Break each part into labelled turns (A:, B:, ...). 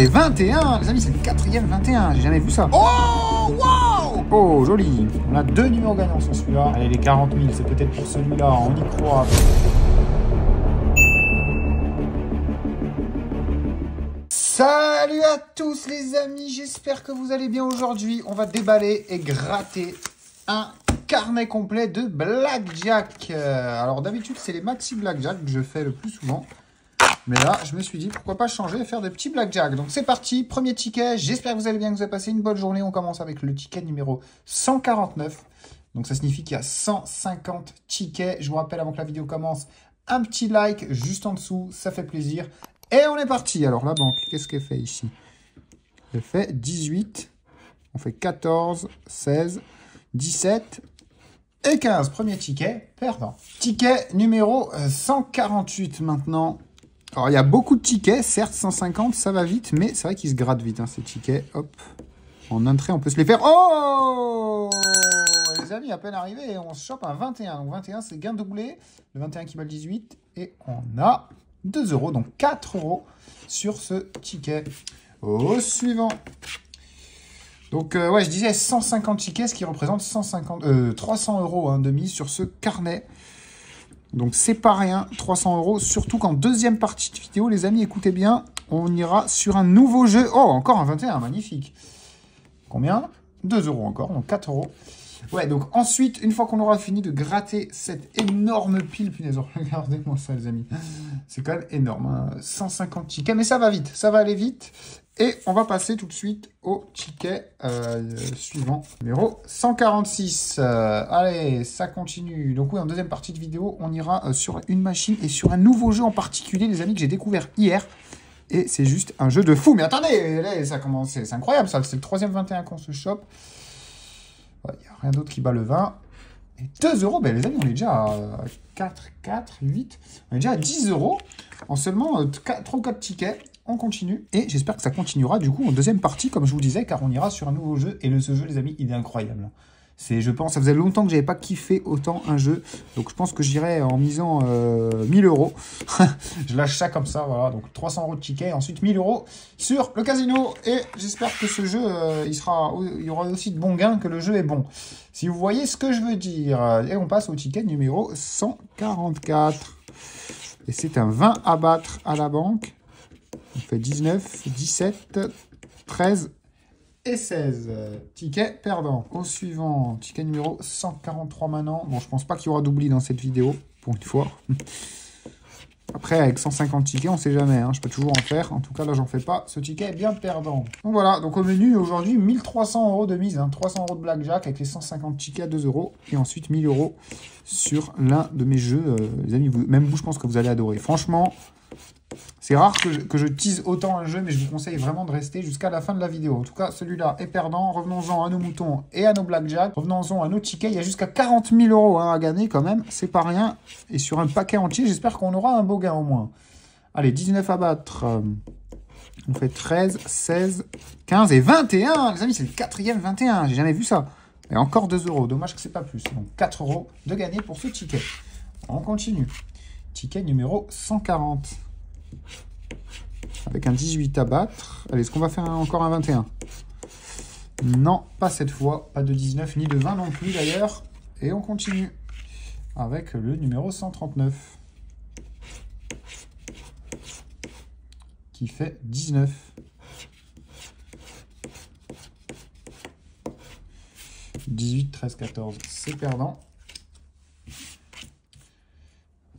A: et 21. Les amis, c'est le quatrième 21. J'ai jamais vu ça. Oh, wow. Oh, joli. On a 2 numéros gagnants sur celui-là. Allez, les 40 000, c'est peut-être pour celui-là. On y croit. Salut à tous les amis, j'espère que vous allez bien aujourd'hui. On va déballer et gratter un carnet complet de Blackjack. Alors d'habitude, c'est les maxi Blackjack que je fais le plus souvent. Mais là, je me suis dit, pourquoi pas changer et faire des petits Blackjack. Donc c'est parti, premier ticket. J'espère que vous allez bien, que vous avez passé une bonne journée. On commence avec le ticket numéro 149. Donc ça signifie qu'il y a 150 tickets. Je vous rappelle, avant que la vidéo commence, un petit like juste en dessous, ça fait plaisir. Et on est parti. Alors la banque, qu'est-ce qu'elle fait ici? Elle fait 18, on fait 14, 16, 17 et 15. Premier ticket, perdant. Ticket numéro 148 maintenant. Alors il y a beaucoup de tickets, certes 150, ça va vite, mais c'est vrai qu'ils se grattent vite ces tickets. Hop, en un trait, on peut se les faire. Oh les amis, à peine arrivé, on se chope un 21. Donc 21, c'est gain doublé. Le 21 qui bat le 18. Et on a 2 €, donc 4 € sur ce ticket. Au suivant. Donc, ouais, je disais 150 tickets, ce qui représente 300 € de mise sur ce carnet. Donc, c'est pas rien, 300 €. Surtout qu'en deuxième partie de vidéo, les amis, écoutez bien, on ira sur un nouveau jeu. Oh, encore un 21, magnifique. Combien? 2 € encore, donc 4 €. Ouais, donc ensuite, une fois qu'on aura fini de gratter cette énorme pile, punaise, regardez-moi ça, les amis. C'est quand même énorme, hein. 150 tickets, mais ça va vite, ça va aller vite. Et on va passer tout de suite au ticket suivant, numéro 146. Allez, ça continue. Donc oui, en deuxième partie de vidéo, on ira sur une machine et sur un nouveau jeu en particulier, les amis, que j'ai découvert hier. Et c'est juste un jeu de fou. Mais attendez, là, ça commence, c'est incroyable, ça. C'est le troisième 21 qu'on se chope. Il n'y a rien d'autre qui bat le 20. Et 2 €, ben les amis, on est déjà à 4, 8. On est déjà à 10 € en seulement 3 ou 4 tickets. On continue. Et j'espère que ça continuera du coup en deuxième partie, comme je vous disais, car on ira sur un nouveau jeu. Et ce jeu, les amis, il est incroyable. Je pense, ça faisait longtemps que je n'avais pas kiffé autant un jeu. Donc je pense que j'irai en misant 1000 €. Je lâche ça comme ça, voilà. Donc 300 € de ticket, ensuite 1000 € sur le casino. Et j'espère que ce jeu, il y aura aussi de bons gains, que le jeu est bon. Si vous voyez ce que je veux dire. Et on passe au ticket numéro 144. Et c'est un 20 à battre à la banque. On fait 19, 17, 13 et 16. Ticket perdant. Au suivant, ticket numéro 143 maintenant. Bon, je pense pas qu'il y aura d'oubli dans cette vidéo, pour une fois. Après, avec 150 tickets, on sait jamais. Hein, je peux toujours en faire. En tout cas, là, j'en fais pas. Ce ticket est bien perdant. Donc voilà, donc au menu, aujourd'hui, 1300 € de mise. Hein, 300 € de Blackjack avec les 150 tickets à 2 €. Et ensuite, 1000 € sur l'un de mes jeux. Les amis, même vous, je pense que vous allez adorer. Franchement... C'est rare que je tease autant un jeu, mais je vous conseille vraiment de rester jusqu'à la fin de la vidéo. En tout cas, celui-là est perdant. Revenons-en à nos moutons et à nos blackjack. Revenons-en à nos tickets. Il y a jusqu'à 40 000 € à gagner quand même. C'est pas rien. Et sur un paquet entier, j'espère qu'on aura un beau gain au moins. Allez, 19 à battre. On fait 13, 16, 15 et 21. Les amis, c'est le quatrième 21. J'ai jamais vu ça. Et encore 2 €. Dommage que c'est pas plus. Donc 4 € de gagner pour ce ticket. On continue. Ticket numéro 140. Avec un 18 à battre. Allez, est-ce qu'on va faire encore un 21? Non, pas cette fois. Pas de 19 ni de 20 non plus d'ailleurs. Et on continue avec le numéro 139. Qui fait 19. « 18, 13, 14, c'est perdant.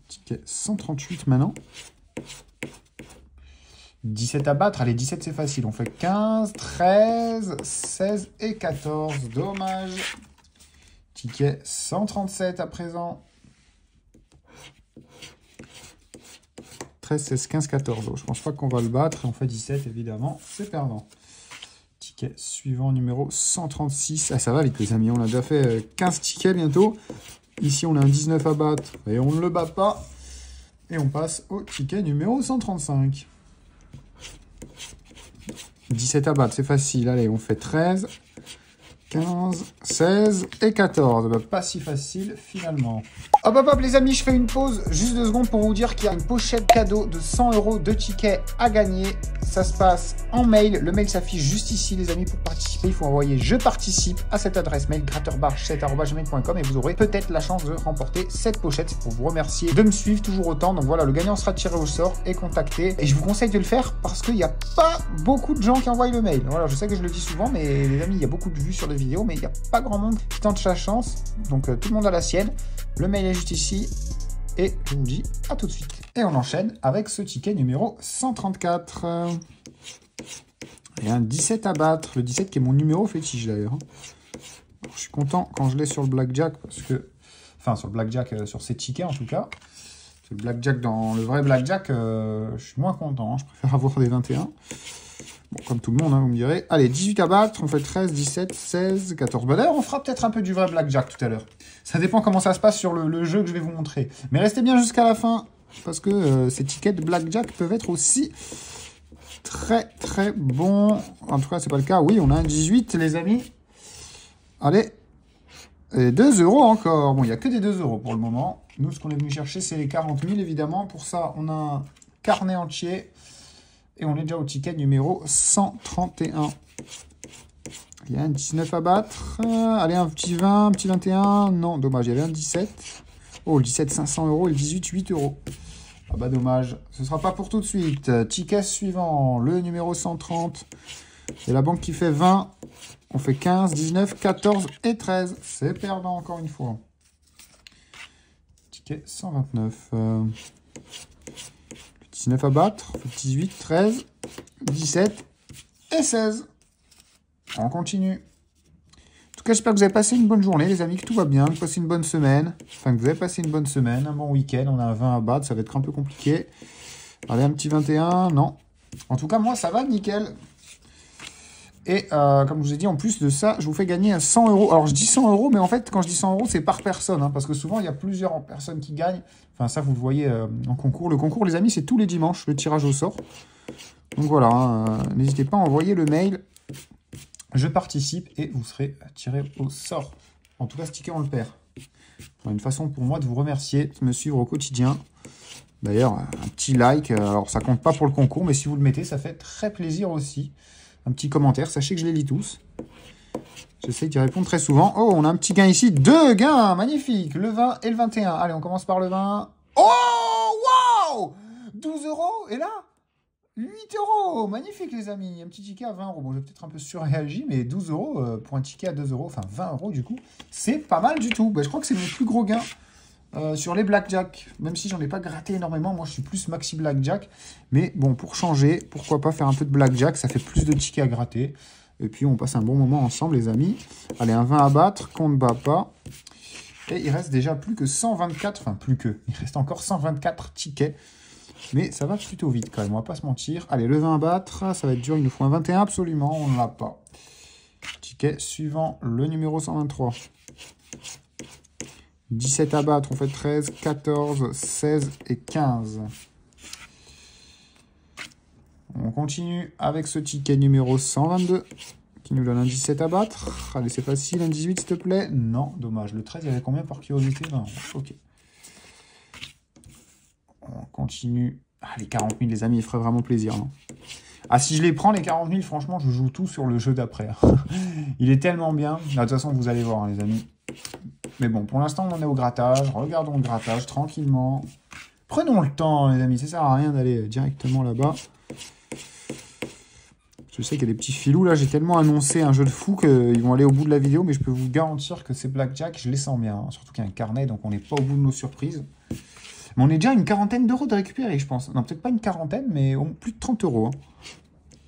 A: Ticket 138 maintenant. 17 à battre. Allez, 17, c'est facile. On fait 15, 13, 16 et 14. Dommage. Ticket 137 à présent. 13, 16, 15, 14. Je pense pas qu'on va le battre. Et on fait 17, évidemment. C'est perdant. Ticket suivant, numéro 136. Ah, ça va vite, les amis. On a déjà fait 15 tickets bientôt. Ici, on a un 19 à battre. Et on ne le bat pas. Et on passe au ticket numéro 135. 17 à battre, c'est facile. Allez, on fait 13, 15, 16 et 14. Bah, pas si facile finalement. Hop hop hop les amis, je fais une pause juste 2 secondes pour vous dire qu'il y a une pochette cadeau de 100 € de tickets à gagner. Ça se passe en mail. Le mail s'affiche juste ici les amis. Pour participer, il faut envoyer je participe à cette adresse mail gratteurbarche7@gmail.com et vous aurez peut-être la chance de remporter cette pochette. C'est pour vous remercier de me suivre toujours autant. Donc voilà, le gagnant sera tiré au sort et contacté. Et je vous conseille de le faire parce qu'il n'y a pas beaucoup de gens qui envoient le mail. Voilà, je sais que je le dis souvent, mais les amis, il y a beaucoup de vues sur les vidéos, mais il n'y a pas grand monde qui tente sa chance. Donc tout le monde a la sienne. Le mail est juste ici. Et je vous dis à tout de suite. Et on enchaîne avec ce ticket numéro 134. Et un 17 à battre. Le 17 qui est mon numéro fétiche d'ailleurs. Je suis content quand je l'ai sur le blackjack parce que... Enfin, sur le blackjack, sur ces tickets en tout cas. Le blackjack dans le vrai blackjack, je suis moins content. Hein. Je préfère avoir des 21. Bon, comme tout le monde, hein, vous me direz. Allez, 18 à battre, on fait 13, 17, 16, 14. Bah, d'ailleurs, on fera peut-être un peu du vrai blackjack tout à l'heure. Ça dépend comment ça se passe sur le jeu que je vais vous montrer. Mais restez bien jusqu'à la fin, parce que ces tickets de blackjack peuvent être aussi très très bons. En tout cas, c'est pas le cas. Oui, on a un 18, les amis. Allez, et 2 € encore. Bon, il n'y a que des 2 € pour le moment. Nous, ce qu'on est venu chercher, c'est les 40 000, évidemment. Pour ça, on a un carnet entier. Et on est déjà au ticket numéro 131. Il y a un 19 à battre. Allez, un petit 20, un petit 21. Non, dommage, il y avait un 17. Oh, le 17, 500 € et le 18, 8 €. Ah bah dommage, ce ne sera pas pour tout de suite. Ticket suivant, le numéro 130. Et la banque qui fait 20. On fait 15, 19, 14 et 13. C'est perdant encore une fois. Ticket 129. 19 à battre, 18, 13, 17 et 16. On continue. En tout cas, j'espère que vous avez passé une bonne journée, les amis, que tout va bien, que vous passez une bonne semaine. Enfin, que vous avez passé une bonne semaine, un bon week-end. On a un 20 à battre, ça va être un peu compliqué. Allez, un petit 21, non. En tout cas, moi, ça va, nickel. Et comme je vous ai dit, en plus de ça, je vous fais gagner un 100 €. Alors, je dis 100 €, mais en fait, quand je dis 100 €, c'est par personne. Hein, parce que souvent, il y a plusieurs personnes qui gagnent. Enfin, ça, vous le voyez en concours. Le concours, les amis, c'est tous les dimanches, le tirage au sort. Donc voilà, hein, n'hésitez pas à envoyer le mail. Je participe et vous serez tiré au sort. En tout cas, ce ticket, on le perd. Une façon pour moi de vous remercier, de me suivre au quotidien. D'ailleurs, un petit like. Alors, ça compte pas pour le concours, mais si vous le mettez, ça fait très plaisir aussi. Un petit commentaire, sachez que je les lis tous. J'essaie d'y répondre très souvent. Oh, on a un petit gain ici. 2 gains, magnifique. Le 20 et le 21. Allez, on commence par le 20. Oh, wow, 12 € et là, 8 €. Magnifique, les amis. Un petit ticket à 20 €. Bon, j'ai peut-être un peu surréagi, mais 12 € pour un ticket à 2 €, enfin 20 € du coup, c'est pas mal du tout. Ben, je crois que c'est mon plus gros gain sur les blackjack. Même si j'en ai pas gratté énormément, moi je suis plus maxi blackjack. Mais bon, pour changer, pourquoi pas faire un peu de blackjack, ça fait plus de tickets à gratter. Et puis on passe un bon moment ensemble, les amis. Allez, un 20 à battre, qu'on ne bat pas. Et il reste déjà plus que 124, enfin plus que, il reste encore 124 tickets. Mais ça va plutôt vite quand même, on va pas se mentir. Allez, le 20 à battre, ça va être dur, il nous faut un 21 absolument, on ne l'a pas. Ticket suivant, le numéro 123. 17 à battre, on fait 13, 14, 16 et 15. On continue avec ce ticket numéro 122 qui nous donne un 17 à battre. Allez, c'est facile, un 18 s'il te plaît. Non, dommage. Le 13, il y avait combien par curiosité? Non, ok. On continue. Ah, les 40 000, les amis, il ferait vraiment plaisir. Non, ah, si je les prends, les 40 000, franchement, je joue tout sur le jeu d'après. Il est tellement bien. Là, de toute façon, vous allez voir, hein, les amis. Mais bon, pour l'instant, on en est au grattage. Regardons le grattage tranquillement. Prenons le temps, les amis. Ça sert à rien d'aller directement là-bas. Je sais qu'il y a des petits filous. Là, j'ai tellement annoncé un jeu de fou qu'ils vont aller au bout de la vidéo. Mais je peux vous garantir que ces blackjack, je les sens bien. Hein. Surtout qu'il y a un carnet, donc on n'est pas au bout de nos surprises. Mais on est déjà à une quarantaine d'euros de récupérer, je pense. Non, peut-être pas une quarantaine, mais plus de 30 €. Hein.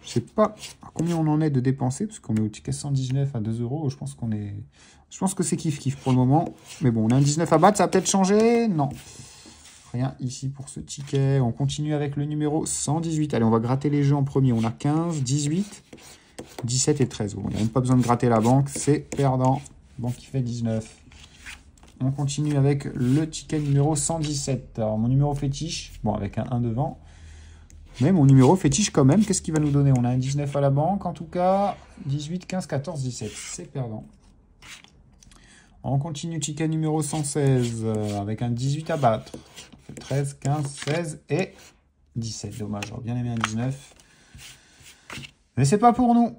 A: Je sais pas à combien on en est de dépenser, parce qu'on est au ticket 119 à 2 €. Je pense qu'on est... Je pense que c'est kiff-kiff pour le moment. Mais bon, on a un 19 à battre, ça va peut-être changer. Non. Rien ici pour ce ticket. On continue avec le numéro 118. Allez, on va gratter les jeux en premier. On a 15, 18, 17 et 13. Bon, il n'y a même pas besoin de gratter la banque. C'est perdant. Banque qui fait 19. On continue avec le ticket numéro 117. Alors, mon numéro fétiche, bon, avec un 1 devant. Mais mon numéro fétiche quand même. Qu'est-ce qu'il va nous donner? On a un 19 à la banque, en tout cas. 18, 15, 14, 17. C'est perdant. On continue, ticket numéro 116, avec un 18 à battre. 13, 15, 16 et 17. Dommage, j'aurais bien aimé un 19. Mais c'est pas pour nous.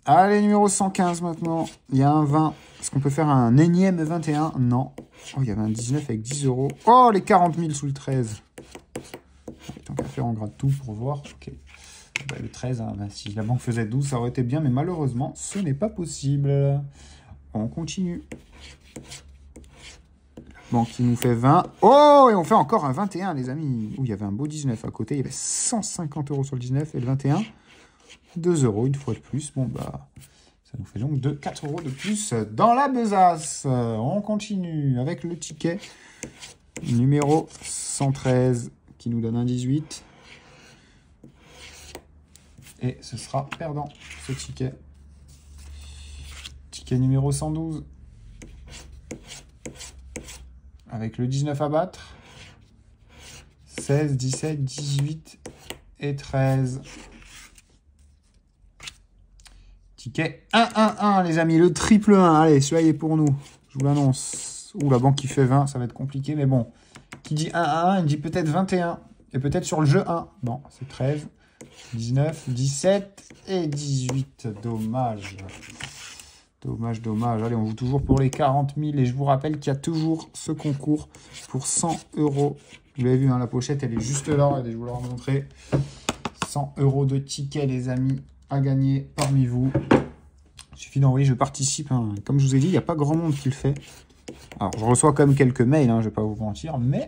A: Allez, numéro 115 maintenant. Il y a un 20. Est-ce qu'on peut faire un énième 21? Non. Oh, il y avait un 19 avec 10 euros. Oh, les 40 000 sous le 13. Tant qu'à faire, on gratte tout pour voir. Ok. Bah, le 13, hein, bah, si la banque faisait 12, ça aurait été bien. Mais malheureusement, ce n'est pas possible. On continue. Banque qui nous fait 20. Oh, et on fait encore un 21, les amis. Ouh, il y avait un beau 19 à côté. Il y avait 150 euros sur le 19 et le 21. 2 euros une fois de plus. Bon, bah, ça nous fait donc 4 euros de plus dans la besace. On continue avec le ticket numéro 113 qui nous donne un 18. Et ce sera perdant, ce ticket. Ticket numéro 112. Avec le 19 à battre. 16, 17, 18 et 13. Ticket 1-1-1, les amis. Le triple 1. Allez, celui-là, il est pour nous. Je vous l'annonce. Ouh, la banque qui fait 20, ça va être compliqué. Mais bon, qui dit 1-1-1, il dit peut-être 21. Et peut-être sur le jeu 1. Bon, c'est 13, 19, 17 et 18. Dommage. Dommage, dommage. Allez, on joue toujours pour les 40 000. Et je vous rappelle qu'il y a toujours ce concours pour 100 euros. Vous l'avez vu, hein, la pochette, elle est juste là. Allez, je vous la remontrer. 100 euros de tickets, les amis, à gagner parmi vous. Il suffit d'envoyer, je participe. Hein. Comme je vous ai dit, il n'y a pas grand monde qui le fait. Alors, je reçois quand même quelques mails, hein, je ne vais pas vous mentir. Mais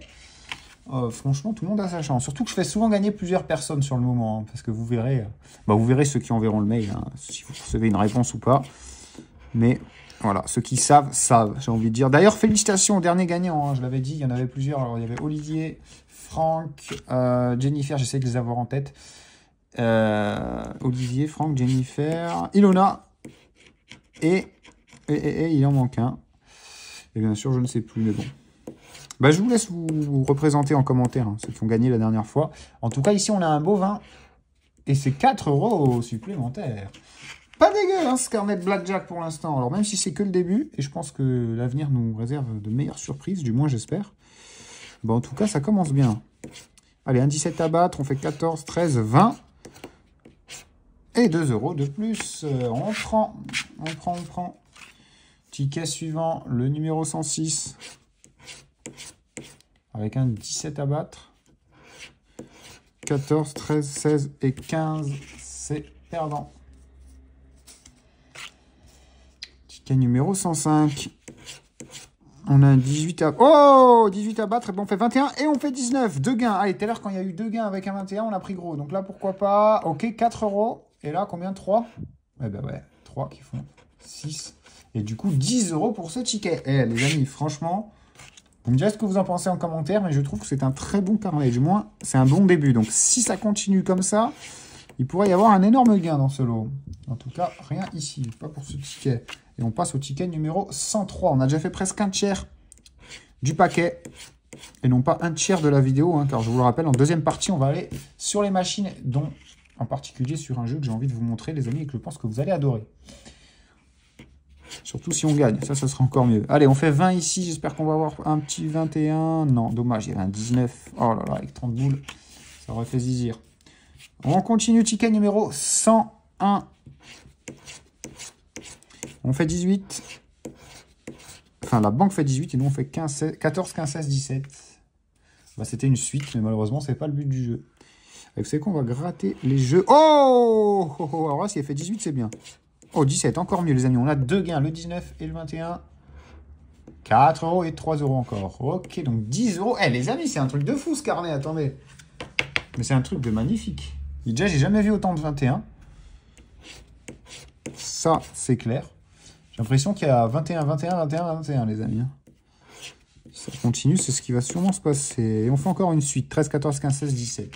A: franchement, tout le monde a sa chance. Surtout que je fais souvent gagner plusieurs personnes sur le moment. Hein, parce que vous verrez ceux qui enverront le mail, hein, si vous recevez une réponse ou pas. Mais voilà, ceux qui savent, savent, j'ai envie de dire. D'ailleurs, félicitations au dernier gagnant, hein, je l'avais dit, il y en avait plusieurs. Alors, il y avait Olivier, Franck, Jennifer, j'essaie de les avoir en tête. Olivier, Franck, Jennifer, Ilona, et il en manque un. Et bien sûr, je ne sais plus, mais bon. Bah, je vous laisse vous représenter en commentaire, hein, ceux qui ont gagné la dernière fois. En tout cas, ici, on a un beau 20, et c'est 4 euros supplémentaires. Pas dégueu, hein, ce carnet de Blackjack pour l'instant. Alors, même si c'est que le début, et je pense que l'avenir nous réserve de meilleures surprises, du moins j'espère. Bon, en tout cas, ça commence bien. Allez, un 17 à battre, on fait 14, 13, 20. Et 2 euros de plus. On prend. Ticket suivant, le numéro 106. Avec un 17 à battre. 14, 13, 16 et 15. C'est perdant. Ticket numéro 105. On a un 18 à... Oh, 18 à battre. Et bon, on fait 21 et on fait 19. 2 gains. Allez, tout à l'heure, quand il y a eu 2 gains avec un 21, on a pris gros. Donc là, pourquoi pas. Ok, 4 euros. Et là, combien? 3? Eh ben ouais, 3 qui font 6. Et du coup, 10 euros pour ce ticket. Eh, les amis, franchement, vous me direz ce que vous en pensez en commentaire, mais je trouve que c'est un très bon carnet. Du moins, c'est un bon début. Donc, si ça continue comme ça, il pourrait y avoir un énorme gain dans ce lot. En tout cas, rien ici, pas pour ce ticket. Et on passe au ticket numéro 103. On a déjà fait presque un tiers du paquet. Et non pas un tiers de la vidéo, hein, car je vous le rappelle, en deuxième partie, on va aller sur les machines, dont en particulier sur un jeu que j'ai envie de vous montrer, les amis, et que je pense que vous allez adorer. Surtout si on gagne, ça sera encore mieux. Allez, on fait 20 ici, j'espère qu'on va avoir un petit 21. Non, dommage, il y avait un 19. Oh là là, avec 30 boules, ça aurait fait zizir. On continue, ticket numéro 101. On fait 18. Enfin, la banque fait 18 et nous on fait 15, 16, 14, 15, 16, 17. Bah, c'était une suite, mais malheureusement, c'est pas le but du jeu. Vous savez quoi, on va gratter les jeux. Oh, alors là, si elle fait 18, c'est bien. Oh, 17, encore mieux, les amis. On a 2 gains, le 19 et le 21. 4 euros et 3 euros encore. Ok, donc 10 euros. Eh, les amis, c'est un truc de fou, ce carnet, attendez. Mais c'est un truc de magnifique. Et déjà, j'ai jamais vu autant de 21. Ça, c'est clair. J'ai l'impression qu'il y a 21, 21, 21, 21, les amis. Ça continue, c'est ce qui va sûrement se passer. Et on fait encore une suite. 13, 14, 15, 16, 17.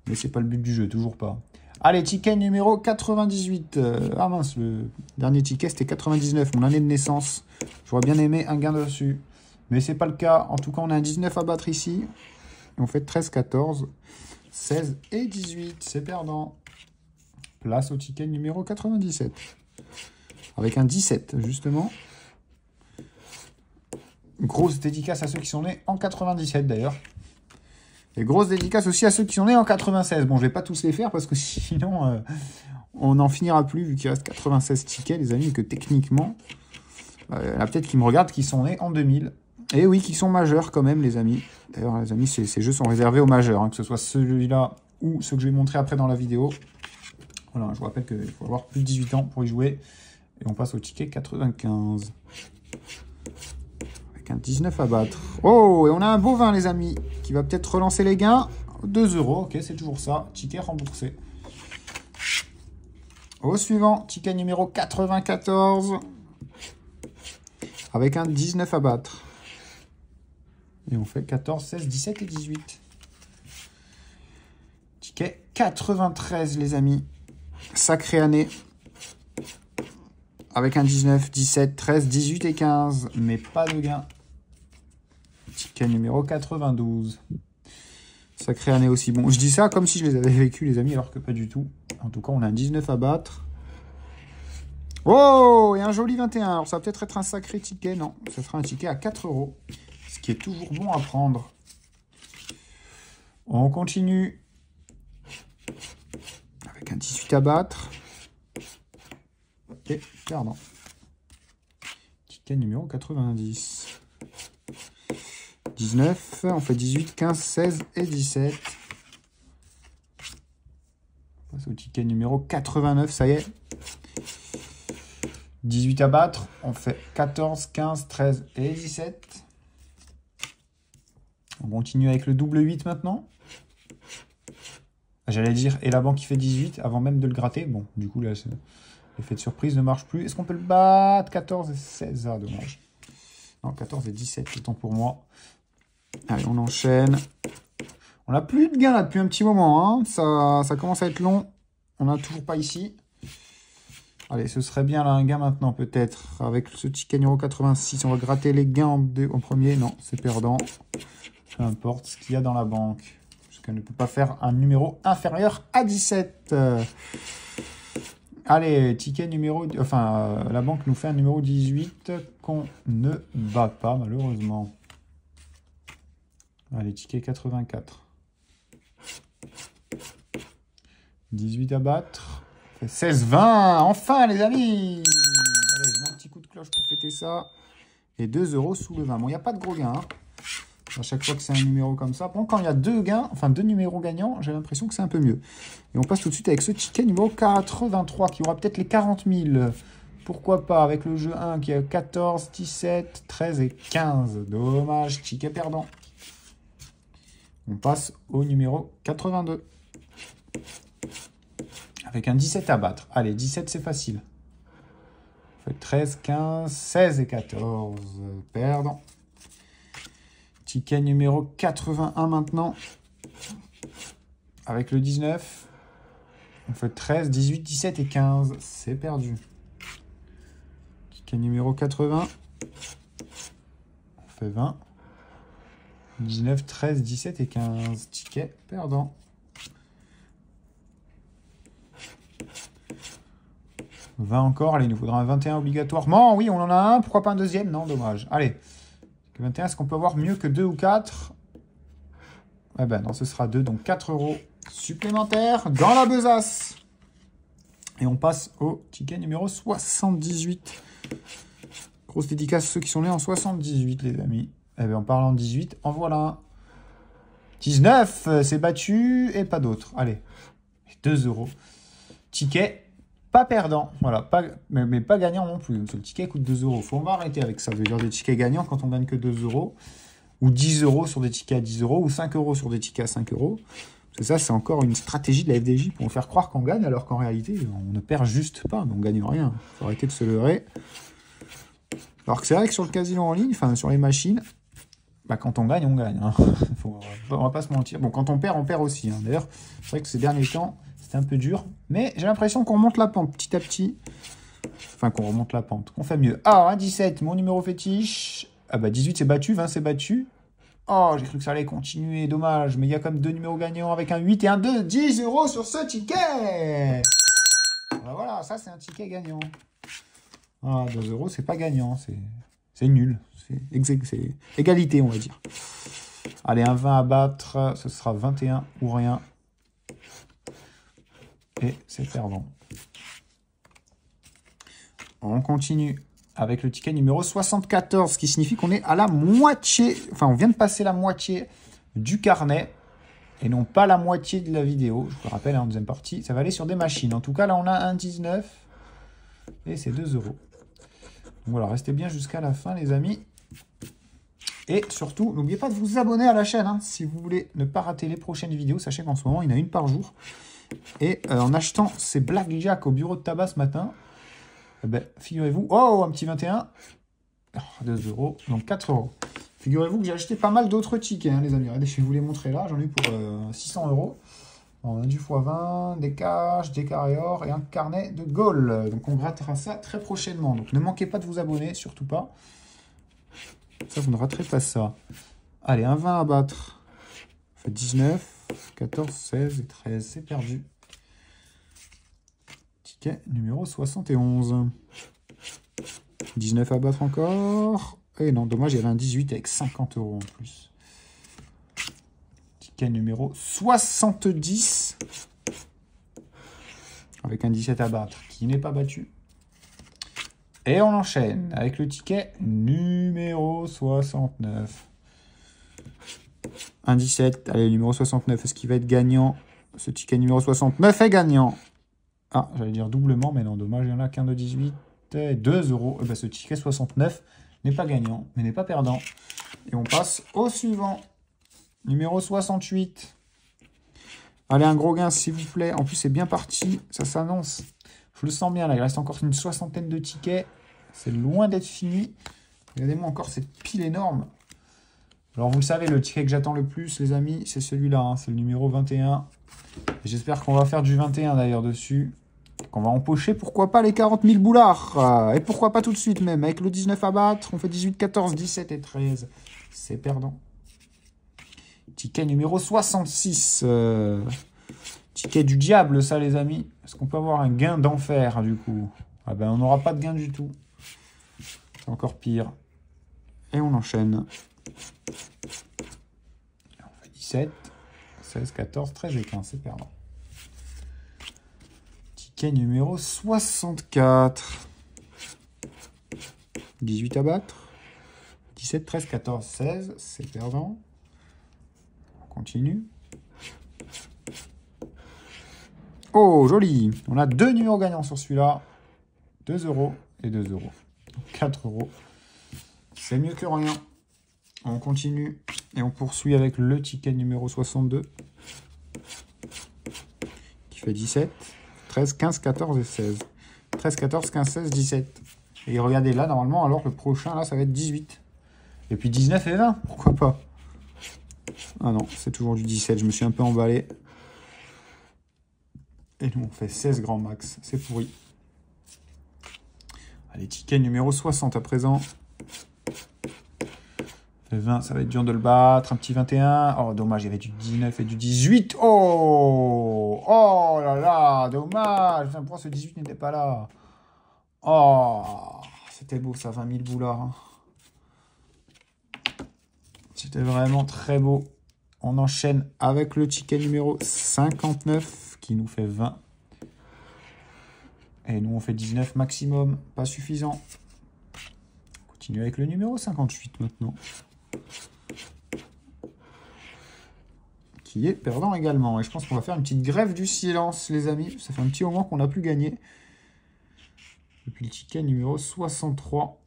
A: Mais c'est pas le but du jeu, toujours pas. Allez, ticket numéro 98. Ah mince, le dernier ticket, c'était 99, mon année de naissance. J'aurais bien aimé un gain dessus. Mais c'est pas le cas. En tout cas, on a un 19 à battre ici. Et on fait 13, 14. 16 et 18, c'est perdant. Place au ticket numéro 97. Avec un 17, justement. Grosse dédicace à ceux qui sont nés en 97, d'ailleurs. Et grosse dédicace aussi à ceux qui sont nés en 96. Bon, je vais pas tous les faire, parce que sinon, on n'en finira plus, vu qu'il reste 96 tickets, les amis, et que techniquement, il y en a peut-être qui me regardent, qui sont nés en 2000. Et oui, qui sont majeurs, quand même, les amis. D'ailleurs, les amis, ces jeux sont réservés aux majeurs, hein, que ce soit celui-là ou ceux que je vais montrer après dans la vidéo. Voilà, je vous rappelle qu'il faut avoir plus de 18 ans pour y jouer. Et on passe au ticket 95. Avec un 19 à battre. Oh, et on a un bovin, les amis, qui va peut-être relancer les gains. 2 €, ok, c'est toujours ça. Ticket remboursé. Au suivant, ticket numéro 94. Avec un 19 à battre. Et on fait 14, 16, 17 et 18. Ticket 93, les amis. Sacrée année. Avec un 19, 17, 13, 18 et 15. Mais pas de gain. Ticket numéro 92. Sacrée année aussi. Bon, je dis ça comme si je les avais vécus, les amis, alors que pas du tout. En tout cas, on a un 19 à battre. Oh, et un joli 21. Alors, ça va peut-être être un sacré ticket. Non, ça sera un ticket à 4 €. Ce qui est toujours bon à prendre. On continue. Avec un 18 à battre. Et perdant. Ticket numéro 90. 19, on fait 18, 15, 16 et 17. On passe au ticket numéro 89, ça y est. 18 à battre, on fait 14, 15, 13 et 17. On continue avec le double 8 maintenant. J'allais dire, et la banque qui fait 18 avant même de le gratter. Bon, du coup, là, l'effet de surprise ne marche plus. Est-ce qu'on peut le battre? 14 et 16, ah, dommage. Non, 14 et 17, c'est temps pour moi. Allez, on enchaîne. On n'a plus de gain là depuis un petit moment. Hein. Ça commence à être long. On n'a toujours pas ici. Allez, ce serait bien là un gain maintenant peut-être. Avec ce ticket numéro 86, on va gratter les gains en premier. Non, c'est perdant. Peu importe ce qu'il y a dans la banque. Parce qu'elle ne peut pas faire un numéro inférieur à 17. Allez, ticket numéro... Enfin, la banque nous fait un numéro 18 qu'on ne bat pas malheureusement. Allez, ticket 84. 18 à battre. 16, 20. Enfin, les amis. Allez, je mets un petit coup de cloche pour fêter ça. Et 2 € sous le 20. Bon, il n'y a pas de gros gains. Hein. À chaque fois que c'est un numéro comme ça. Bon, quand il y a deux gains, enfin deux numéros gagnants, j'ai l'impression que c'est un peu mieux. Et on passe tout de suite avec ce ticket numéro 83 qui aura peut-être les 40 000. Pourquoi pas avec le jeu 1 qui a 14, 17, 13 et 15. Dommage, ticket perdant. On passe au numéro 82. Avec un 17 à battre. Allez, 17, c'est facile. On fait 13, 15, 16 et 14. Perdant. Ticket numéro 81 maintenant. Avec le 19. On fait 13, 18, 17 et 15. C'est perdu. Ticket numéro 80. On fait 20. 19, 13, 17 et 15. Ticket perdant. « 20 encore. Allez, il nous faudra un 21 obligatoirement. Oui, on en a un. Pourquoi pas un deuxième? Non, dommage. Allez. 21, est-ce qu'on peut avoir mieux que 2 ou 4? Eh ben non, ce sera 2. Donc 4 € supplémentaires dans la besace. Et on passe au ticket numéro 78. Grosse dédicace à ceux qui sont nés en 78, les amis. Eh bien, en parlant de 18, en voilà un. 19, c'est battu et pas d'autre. Allez, 2 €. Ticket pas perdant. Voilà, pas, mais pas gagnant non plus. Le ticket coûte 2 €. On va arrêter avec ça. Ça veut dire des tickets gagnants quand on gagne que 2 €. Ou 10 € sur des tickets à 10 €. Ou 5 € sur des tickets à 5 €. Parce que ça, c'est encore une stratégie de la FDJ pour nous faire croire qu'on gagne, alors qu'en réalité, on ne perd juste pas, mais on gagne rien. Il faut arrêter de se leurrer. Alors que c'est vrai que sur le casino en ligne, enfin sur les machines, bah, quand on gagne, on gagne. Hein. On va pas se mentir. Bon, quand on perd aussi. Hein. D'ailleurs, c'est vrai que ces derniers temps, c'était un peu dur. Mais j'ai l'impression qu'on remonte la pente petit à petit. Enfin, qu'on remonte la pente. Qu'on fait mieux. Ah, un 17, mon numéro fétiche. Ah bah 18, c'est battu. 20, c'est battu. Oh, j'ai cru que ça allait continuer, dommage. Mais il y a comme deux numéros gagnants avec un 8 et un 2. 10 € sur ce ticket. Ben voilà, ça c'est un ticket gagnant. Ah, 2 €, c'est pas gagnant, c'est nul. C'est égalité, on va dire. Allez, un 20 à battre, ce sera 21 ou rien. Et c'est perdant. On continue avec le ticket numéro 74, ce qui signifie qu'on est à la moitié, enfin on vient de passer la moitié du carnet et non pas la moitié de la vidéo. Je vous le rappelle, en deuxième partie, ça va aller sur des machines. En tout cas, là, on a un 19 et c'est 2 €. Donc voilà, restez bien jusqu'à la fin, les amis. Et surtout, n'oubliez pas de vous abonner à la chaîne, hein, si vous voulez ne pas rater les prochaines vidéos. Sachez qu'en ce moment, il y en a une par jour. Et en achetant ces Blackjack au bureau de tabac ce matin, eh ben, figurez-vous, oh, un petit 21, 2 €, donc 4 €. Figurez-vous que j'ai acheté pas mal d'autres tickets, hein, les amis. Regardez, je vais vous les montrer là. J'en ai eu pour 600 €. On a du x20, des cash, des carrés or et un carnet de Gaulle. Donc on grattera ça très prochainement. Donc ne manquez pas de vous abonner, surtout pas. Ça, vous ne raterez pas ça. Allez, un 20 à battre. Ça fait 19, 14, 16 et 13. C'est perdu. Ticket numéro 71. 19 à battre encore. Et non, dommage, il y avait un 18 avec 50 € en plus. Ticket numéro 70. Avec un 17 à battre qui n'est pas battu. Et on enchaîne avec le ticket numéro 69. Un 17. Allez, numéro 69. Est-ce qu'il va être gagnant? Ce ticket numéro 69 est gagnant. Ah, j'allais dire doublement, mais non, dommage, il n'y en a qu'un de 18 et 2 €. Et ben, ce ticket 69 n'est pas gagnant, mais n'est pas perdant. Et on passe au suivant. Numéro 68. Allez, un gros gain, s'il vous plaît. En plus, c'est bien parti. Ça s'annonce. Je le sens bien, là. Il reste encore une soixantaine de tickets. C'est loin d'être fini. Regardez-moi encore cette pile énorme. Alors, vous le savez, le ticket que j'attends le plus, les amis, c'est celui-là. Hein. C'est le numéro 21. J'espère qu'on va faire du 21, d'ailleurs, dessus. Qu'on va empocher, pourquoi pas, les 40 000 boulards. Et pourquoi pas tout de suite, même. Avec le 19 à battre, on fait 18, 14, 17 et 13. C'est perdant. Ticket numéro 66. Ticket du diable, ça, les amis. Est-ce qu'on peut avoir un gain d'enfer, du coup? Ah ben, on n'aura pas de gain du tout. C'est encore pire. Et on enchaîne. On fait 17, 16, 14, 13 et 15. C'est perdant. Ticket numéro 64. 18 à battre. 17, 13, 14, 16. C'est perdant. On continue. Oh, joli. On a deux numéros gagnants sur celui-là. 2 € et 2 €. 4 €. C'est mieux que rien. On continue et on poursuit avec le ticket numéro 62. Qui fait 17, 13, 15, 14 et 16. 13, 14, 15, 16, 17. Et regardez là, normalement, alors le prochain, là, ça va être 18. Et puis 19 et 20, pourquoi pas? Ah non, c'est toujours du 17. Je me suis un peu emballé. Et nous, on fait 16 grands max. C'est pourri. Allez, ticket numéro 60 à présent. Le 20, ça va être dur de le battre. Un petit 21. Oh, dommage, il y avait du 19 et du 18. Oh! Oh là là, dommage. Enfin, pourquoi ce 18 n'était pas là? Oh! C'était beau, ça, 20 000 boulards. Hein. C'était vraiment très beau. On enchaîne avec le ticket numéro 59 qui nous fait 20. Et nous, on fait 19 maximum. Pas suffisant. On continue avec le numéro 58 maintenant. Qui est perdant également. Et je pense qu'on va faire une petite grève du silence, les amis. Ça fait un petit moment qu'on n'a plus gagné. Depuis le ticket numéro 63.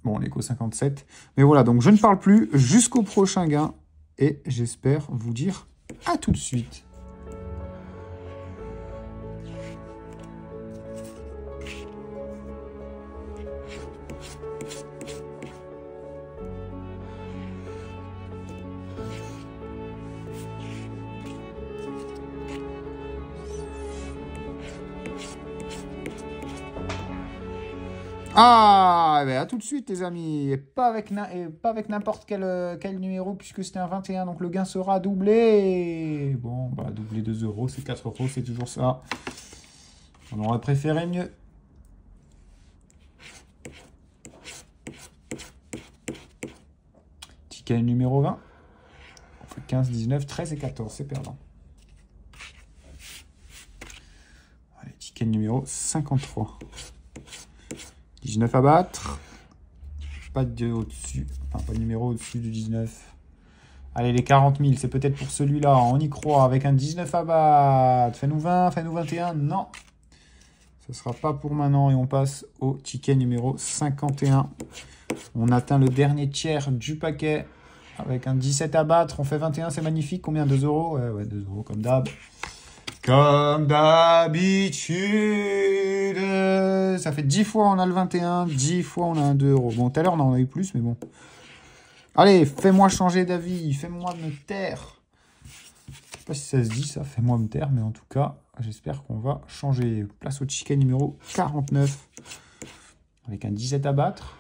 A: Bon, on est qu'au 57. Mais voilà, donc je ne parle plus jusqu'au prochain gain. Et j'espère vous dire à tout de suite. Ah, ben à tout de suite, les amis. Et pas avec n'importe quel numéro, puisque c'était un 21. Donc le gain sera doublé. Bon, bah, doublé 2 euros, c'est 4 euros, c'est toujours ça. On aurait préféré mieux. Ticket numéro 20. On fait 15, 19, 13 et 14. C'est perdant. Allez, ticket numéro 53. 19 à battre. Pas de au-dessus. Enfin, pas de numéro au-dessus du 19. Allez, les 40 000, c'est peut-être pour celui-là. On y croit avec un 19 à battre. Fais-nous 20, fais-nous 21. Non. Ce ne sera pas pour maintenant. Et on passe au ticket numéro 51. On atteint le dernier tiers du paquet. Avec un 17 à battre. On fait 21, c'est magnifique. Combien? 2 euros? Ouais, 2 euros comme d'hab. Comme d'habitude. Ça fait 10 fois on a le 21. 10 fois on a un 2 euros. Bon, tout à l'heure on en a eu plus, mais bon. Allez, fais-moi changer d'avis. Fais-moi me taire. Je sais pas si ça se dit ça, fais-moi me taire. Mais en tout cas, j'espère qu'on va changer. Place au ticket numéro 49. Avec un 17 à battre.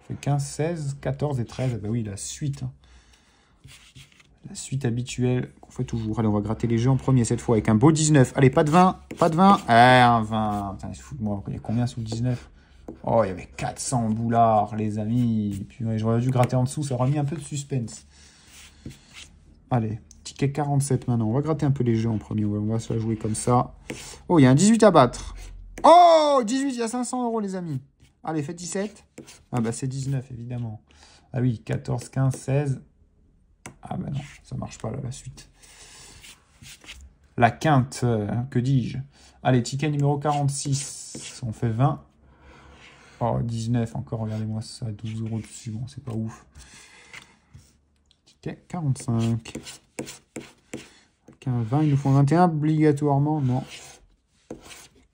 A: Ça fait 15, 16, 14 et 13. Ah bah oui, la suite. La suite habituelle qu'on fait toujours. Allez, on va gratter les jeux en premier cette fois avec un beau 19. Allez, pas de 20. Pas de 20. Un 20. Putain, il se fout de moi. Il y a combien sous le 19? Oh, il y avait 400 boulards, les amis. Et puis, ouais, j'aurais dû gratter en dessous. Ça aurait mis un peu de suspense. Allez, ticket 47 maintenant. On va gratter un peu les jeux en premier. On va se la jouer comme ça. Oh, il y a un 18 à battre. Oh, 18, il y a 500 euros, les amis. Allez, faites 17. Ah, bah, c'est 19, évidemment. Ah oui, 14, 15, 16. Ah ben non, ça marche pas là, la suite. La quinte, que dis-je? Allez, ticket numéro 46. On fait 20. Oh, 19 encore, regardez-moi ça, 12 euros dessus. Bon, c'est pas ouf. Ticket 45. Avec un 20, il nous faut un 21 obligatoirement. Non.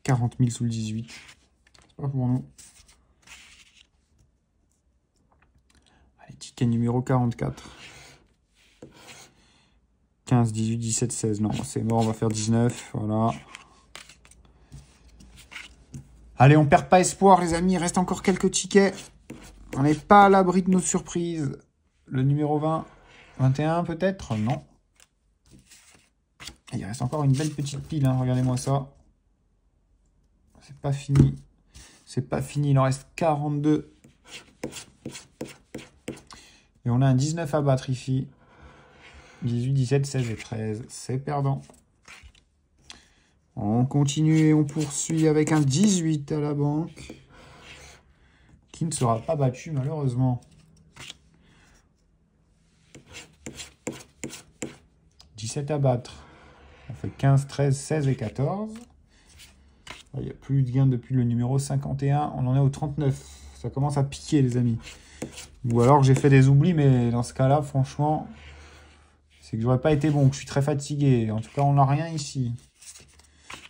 A: 40 000 sous le 18. C'est pas pour nous. Allez, ticket numéro 44. 15, 18, 17, 16. Non, c'est mort, on va faire 19. Voilà. Allez, on perd pas espoir, les amis. Il reste encore quelques tickets. On n'est pas à l'abri de nos surprises. Le numéro 20. 21 peut-être? Non. Il reste encore une belle petite pile. Hein. Regardez-moi ça. C'est pas fini. C'est pas fini. Il en reste 42. Et on a un 19 à battre ici. 18, 17, 16 et 13. C'est perdant. On continue et on poursuit avec un 18 à la banque. Qui ne sera pas battu malheureusement. 17 à battre. On fait 15, 13, 16 et 14. Il n'y a plus de gain depuis le numéro 51. On en est au 39. Ça commence à piquer les amis. Ou alors que j'ai fait des oublis, mais dans ce cas-là, franchement, c'est que j'aurais pas été bon, que je suis très fatigué. En tout cas, on n'a rien ici.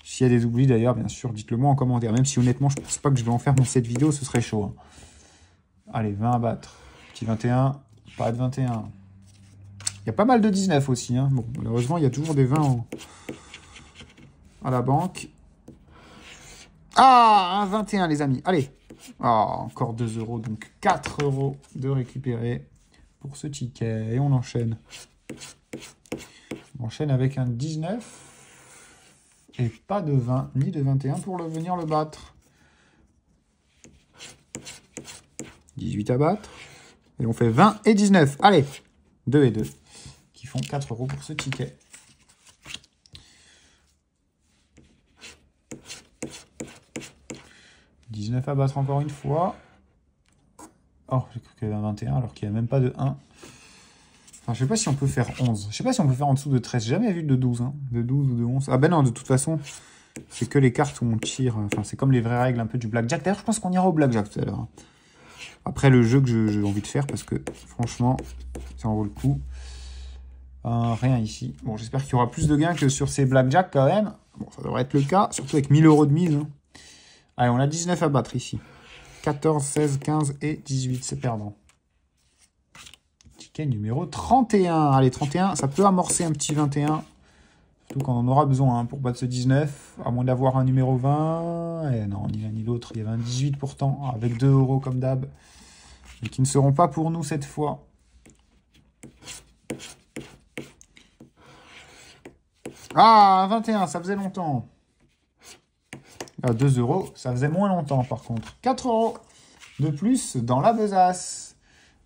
A: S'il y a des oublis d'ailleurs, bien sûr, dites-le moi en commentaire. Même si honnêtement, je pense pas que je vais en faire dans cette vidéo, ce serait chaud. Hein. Allez, 20 à battre. Petit 21, pas de 21. Il y a pas mal de 19 aussi. Hein. Bon, malheureusement, il y a toujours des 20 à la banque. Ah, un 21 les amis. Allez. Ah, encore 2 euros, donc 4 euros de récupérer pour ce ticket. Et on enchaîne. On enchaîne avec un 19. Et pas de 20, ni de 21 pour venir le battre. 18 à battre. Et on fait 20 et 19. Allez, 2 et 2. Qui font 4 euros pour ce ticket. « 19 à battre encore une fois. Oh, j'ai cru qu'il y avait un 21 alors qu'il n'y a même pas de 1. Enfin, je sais pas si on peut faire 11. Je sais pas si on peut faire en dessous de 13. J'ai jamais vu de 12. Hein. De 12 ou de 11. Ah ben non, de toute façon, c'est que les cartes où on tire. Enfin, c'est comme les vraies règles un peu du blackjack. D'ailleurs, je pense qu'on ira au blackjack tout à l'heure. Après, le jeu que j'ai envie de faire parce que, franchement, ça en vaut le coup. Rien ici. Bon, j'espère qu'il y aura plus de gains que sur ces blackjack quand même. Bon, ça devrait être le cas. Surtout avec 1000 euros de mise. Hein. Allez, on a 19 à battre ici. 14, 16, 15 et 18. C'est perdant. Ticket numéro 31. Allez, 31, ça peut amorcer un petit 21. Surtout quand on en aura besoin hein, pour battre ce 19, à moins d'avoir un numéro 20. Et non, ni l'un ni l'autre. Il y avait un 18 pourtant, avec 2 euros comme d'hab. Mais qui ne seront pas pour nous cette fois. Ah, 21, ça faisait longtemps. Ah, 2 euros, ça faisait moins longtemps par contre. 4 euros de plus dans la besace.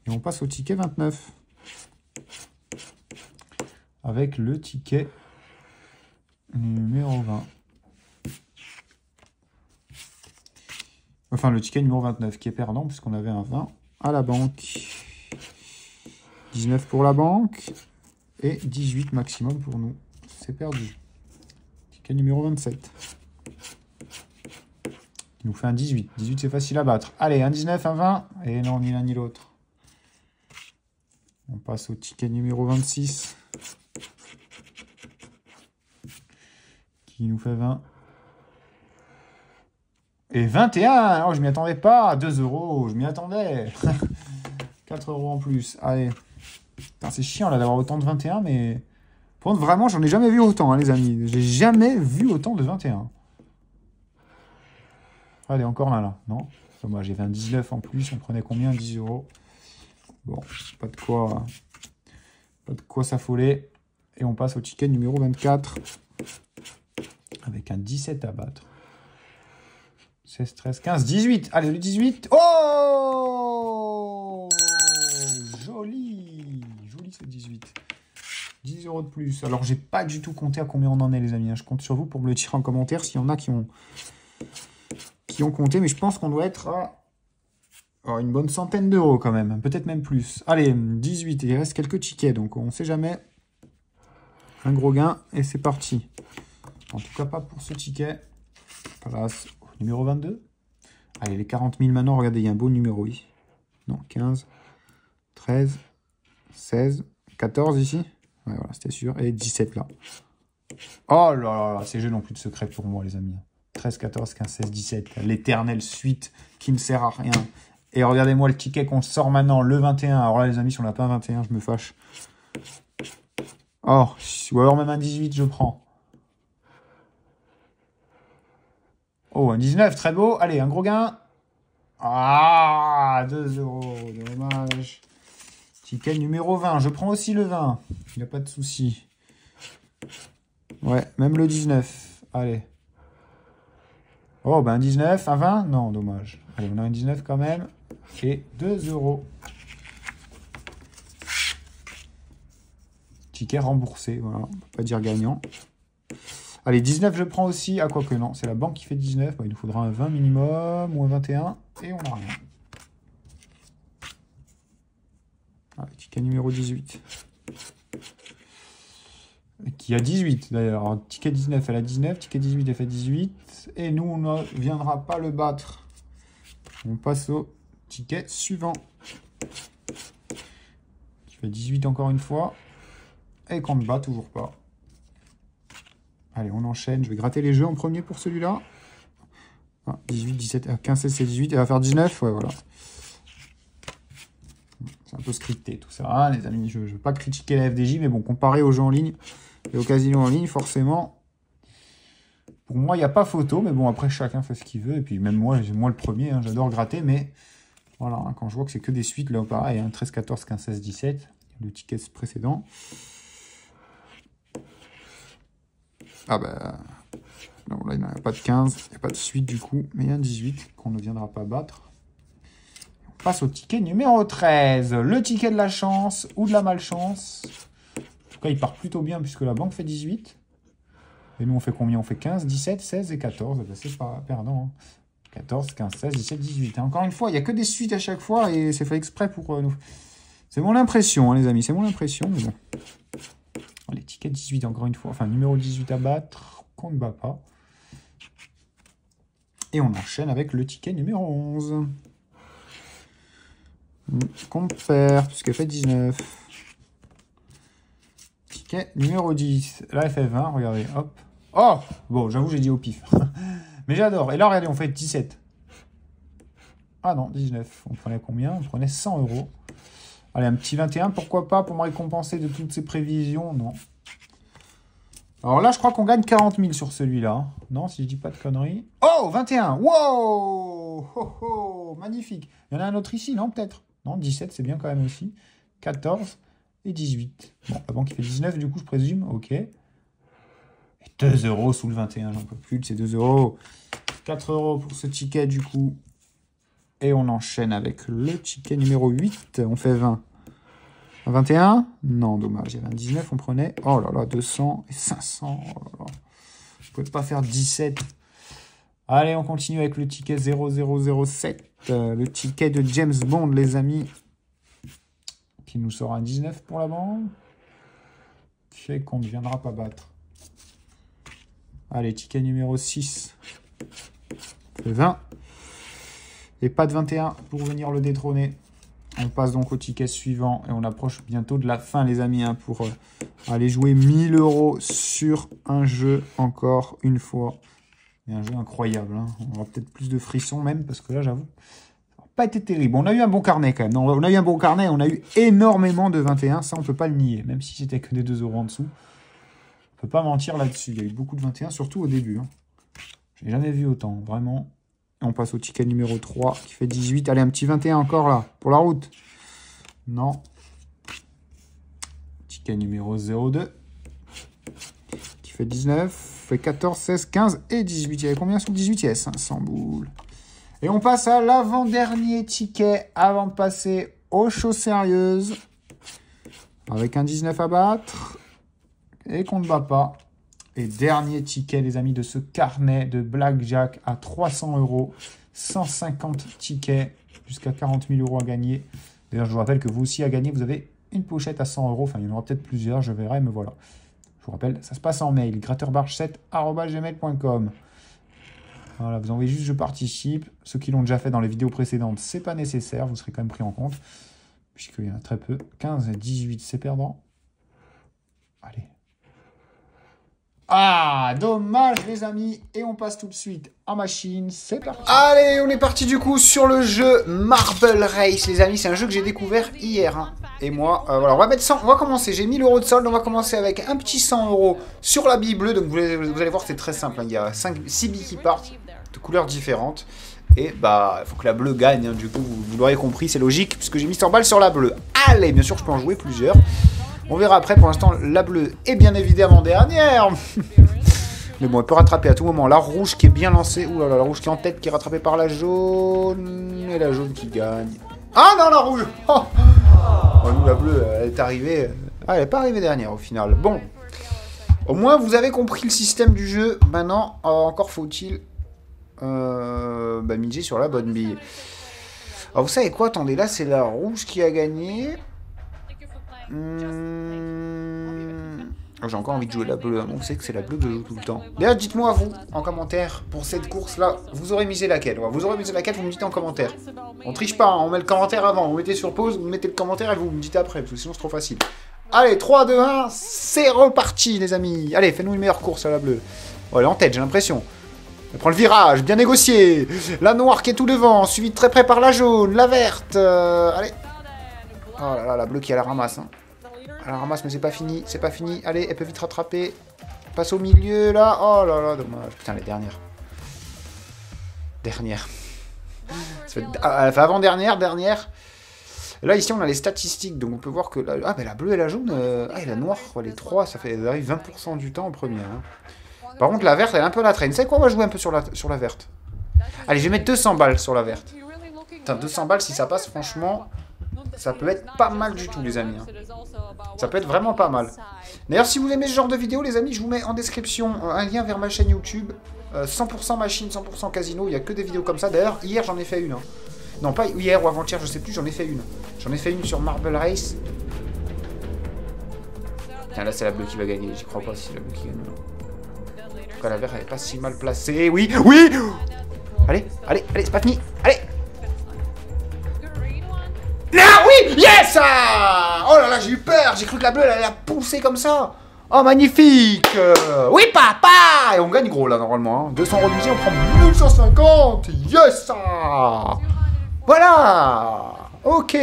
A: Et on passe au ticket 29. Avec le ticket numéro 20. Enfin, le ticket numéro 29 qui est perdant puisqu'on avait un 20 à la banque. 19 pour la banque et 18 maximum pour nous. C'est perdu. Ticket numéro 27. Il nous fait un 18. 18, c'est facile à battre. Allez, un 19, un 20. Et non, ni l'un ni l'autre. On passe au ticket numéro 26. Qui nous fait 20. Et 21. Oh, je m'y attendais pas. 2 euros. Je m'y attendais. 4 euros en plus. Allez. C'est chiant là d'avoir autant de 21, mais... Pour contre, vraiment, j'en ai jamais vu autant, hein, les amis. J'ai jamais vu autant de 21. Allez, encore là. Non, moi j'ai 19 en plus. On prenait combien? 10 euros. Bon, pas de quoi s'affoler. Et on passe au ticket numéro 24. Avec un 17 à battre. 16, 13, 15, 18. Allez, le 18. Oh! Joli. Joli ce 18. 10 euros de plus. Alors, j'ai pas du tout compté à combien on en est, les amis. Je compte sur vous pour me le dire en commentaire s'il y en a qui ont compté. Mais je pense qu'on doit être à une bonne centaine d'euros quand même. Peut-être même plus. Allez, 18. Il reste quelques tickets. Donc, on sait jamais. Un gros gain. Et c'est parti. En tout cas, pas pour ce ticket. Place au numéro 22. Allez, les 40 000 maintenant. Regardez, il y a un beau numéro ici. Non, 15, 13, 16, 14 ici. Ouais, voilà, c'était sûr. Et 17 là. Oh là là, ces jeux n'ont plus de secret pour moi, les amis. 13, 14, 15, 16, 17. L'éternelle suite qui ne sert à rien. Et regardez-moi le ticket qu'on sort maintenant, le 21. Alors là, les amis, si on n'a pas un 21, je me fâche. Oh, ou alors même un 18, je prends. Oh, un 19, très beau. Allez, un gros gain. Ah, 2 euros, dommage. Ticket numéro 20. Je prends aussi le 20. Il n'y a pas de souci. Ouais, même le 19. Allez. Oh, ben un 19, un 20. Non, dommage. Allez, on a un 19 quand même. Et 2 euros. Ticket remboursé. Voilà, on ne peut pas dire gagnant. Allez, 19, je prends aussi. Ah, quoi que non, c'est la banque qui fait 19. Bon, il nous faudra un 20 minimum ou un 21. Et on n'a rien. Ah, ticket numéro 18. Qui a 18 d'ailleurs. Ticket 19, elle a 19. Ticket 18, elle fait 18. Et nous, on ne viendra pas le battre. On passe au ticket suivant. Qui fait 18 encore une fois. Et qu'on ne bat toujours pas. Allez, on enchaîne. Je vais gratter les jeux en premier pour celui-là. Ah, 18, 17, 15, 16, 17, 18. Elle va faire 19. Ouais, voilà. C'est un peu scripté tout ça, hein, les amis. Je ne veux pas critiquer la FDJ, mais bon, comparé aux jeux en ligne et au casino en ligne, forcément, pour moi, il n'y a pas photo. Mais bon, après, chacun fait ce qu'il veut. Et puis, même moi le premier, hein, j'adore gratter. Mais voilà, hein, quand je vois que c'est que des suites, là, pareil, hein, 13, 14, 15, 16, 17, le ticket précédent. Ah bah... Non, là, il n'y a pas de 15, il n'y a pas de suite du coup, mais il y a un 18 qu'on ne viendra pas battre. On passe au ticket numéro 13, le ticket de la chance ou de la malchance. En tout cas, il part plutôt bien puisque la banque fait 18. Et nous, on fait combien? On fait 15, 17, 16 et 14. Ben, c'est pas perdant. Hein. 14, 15, 16, 17, 18. Et encore une fois, il n'y a que des suites à chaque fois et c'est fait exprès pour nous. C'est mon impression, hein, les amis, c'est mon impression. Mais bon. Allez, ticket 18 encore une fois. Enfin, numéro 18 à battre, qu'on ne bat pas. Et on enchaîne avec le ticket numéro 11. Compte faire, puisqu'elle fait 19. Ticket numéro 10. Là, elle fait 20, regardez, hop. Oh! Bon, j'avoue, j'ai dit au pif. Mais j'adore. Et là, regardez, on fait 17. Ah non, 19. On prenait combien? On prenait 100 euros. Allez, un petit 21, pourquoi pas, pour me récompenser de toutes ces prévisions? Non. Alors là, je crois qu'on gagne 40 000 sur celui-là. Non, si je dis pas de conneries. Oh, 21. Wow, oh, oh, magnifique. Il y en a un autre ici, non, peut-être? Non, 17, c'est bien quand même aussi. 14 et 18. Bon, la banque, il fait 19, du coup, je présume. Ok. Et 2 € sous le 21, j'en peux plus de ces 2 €. 4 € pour ce ticket, du coup. Et on enchaîne avec le ticket numéro 8. On fait 20. 21? Non, dommage. Il y avait un 19, on prenait. Oh là là, 200 et 500. Oh là là. Je ne pouvais pas faire 17. Allez, on continue avec le ticket 0007. Le ticket de James Bond, les amis. Qui nous sort un 19 pour la banque. Qui qu'on ne viendra pas battre. Allez, ticket numéro 6. 20. Et pas de 21 pour venir le détrôner. On passe donc au ticket suivant et on approche bientôt de la fin, les amis, hein, pour aller jouer 1000 € sur un jeu, encore une fois. Et un jeu incroyable. Hein. On aura peut-être plus de frissons même, parce que là, j'avoue, ça n'a pas été terrible. On a eu un bon carnet quand même. Non, on a eu un bon carnet, on a eu énormément de 21. Ça, on ne peut pas le nier, même si c'était que des 2 € en dessous. On ne peut pas mentir là-dessus. Il y a eu beaucoup de 21, surtout au début. Hein. Je n'ai jamais vu autant, vraiment. On passe au ticket numéro 3 qui fait 18. Allez, un petit 21 encore là, pour la route. Non. Ticket numéro 02 qui fait 19, fait 14, 16, 15 et 18. Il y avait combien sur le 18? Il y avait 500 boules. Et on passe à l'avant-dernier ticket avant de passer aux choses sérieuses. Avec un 19 à battre. Et qu'on ne bat pas. Et dernier ticket, les amis, de ce carnet de Blackjack à 300 €. 150 tickets, jusqu'à 40 000 € à gagner. D'ailleurs, je vous rappelle que vous aussi, à gagner, vous avez une pochette à 100 €. Enfin, il y en aura peut-être plusieurs, je verrai, mais voilà. Je vous rappelle, ça se passe en mail, gratteurbarge7@gmail.com. Voilà, vous envoyez juste « Je participe ». Ceux qui l'ont déjà fait dans les vidéos précédentes, c'est pas nécessaire, vous serez quand même pris en compte. Puisqu'il y en a très peu. 15 et 18, c'est perdant. Allez. Ah, dommage les amis. Et on passe tout de suite en machine. C'est parti. Allez, on est parti du coup sur le jeu Marble Race, les amis. C'est un jeu que j'ai découvert hier. Hein. Et moi, voilà, on va mettre 100. On va commencer. J'ai 1000 € de solde. On va commencer avec un petit 100 € sur la bille bleue. Donc vous allez voir, c'est très simple. Hein. Il y a 6 billes qui partent de couleurs différentes. Et bah, il faut que la bleue gagne. Hein. Du coup, vous l'aurez compris, c'est logique. Puisque j'ai mis 100 balles sur la bleue. Allez, bien sûr, je peux en jouer plusieurs. On verra après, pour l'instant, la bleue est bien évidemment dernière. Mais bon, elle peut rattraper à tout moment. La rouge qui est bien lancée. Ouh là là, la rouge qui est en tête, qui est rattrapée par la jaune. Et la jaune qui gagne. Ah non, la rouge. Oh, nous, la bleue, elle est arrivée. Ah, elle n'est pas arrivée dernière au final. Bon. Au moins, vous avez compris le système du jeu. Maintenant, encore faut-il miser sur la bonne bille. Alors, vous savez quoi? Attendez, là, c'est la rouge qui a gagné. J'ai encore envie de jouer la bleue, on sait que c'est la bleue que je joue tout le temps. D'ailleurs, dites-moi vous, en commentaire, pour cette course-là, vous aurez misé laquelle? Vous aurez misé laquelle, vous me dites en commentaire. On triche pas, hein, on met le commentaire avant, vous mettez sur pause, vous mettez le commentaire et vous me dites après, parce que sinon c'est trop facile. Allez, 3, 2, 1, c'est reparti les amis. Allez, fais-nous une meilleure course à la bleue. Oh, elle est en tête, j'ai l'impression. Elle prend le virage, bien négocié. La noire qui est tout devant, suivie de très près par la jaune, la verte. Allez. Oh là là, la bleue qui a la ramasse. Hein. Elle la ramasse, mais c'est pas fini, c'est pas fini. Allez, elle peut vite rattraper. Passe au milieu, là. Oh là là, dommage. Putain, elle est dernière. Dernière. Elle fait avant-dernière, dernière. Et là, ici, on a les statistiques. Donc, on peut voir que... Ah, mais la bleue et la jaune... Ah, et la noire, les trois, ça fait... Elles arrivent 20% du temps en première. Hein. Par contre, la verte, elle est un peu à la traîne. Vous savez quoi? On va jouer un peu sur la verte. Allez, je vais mettre 200 balles sur la verte. Putain, 200 balles, si ça passe, franchement... Ça peut être pas mal du tout, les amis. Hein. Ça peut être vraiment pas mal. D'ailleurs, si vous aimez ce genre de vidéo, les amis, je vous mets en description un lien vers ma chaîne YouTube. 100% machine, 100% casino. Il n'y a que des vidéos comme ça. D'ailleurs, hier, j'en ai fait une. Hein. Non, pas hier ou avant-hier, je sais plus, j'en ai fait une. J'en ai fait une sur Marble Race. Putain, là, c'est la bleue qui va gagner. J'y crois pas si c'est la bleue qui gagne. En tout cas, la verte, elle est pas si mal placée. Oui, oui. Allez, allez, allez, c'est pas fini. Allez. Ah oui, yes. Oh là là, j'ai eu peur. J'ai cru que la bleue, elle a poussé comme ça. Oh, magnifique. Oui, papa. Et on gagne gros, là, normalement. Hein. 200 € de musée, on prend 1150. Yes. Voilà. Ok.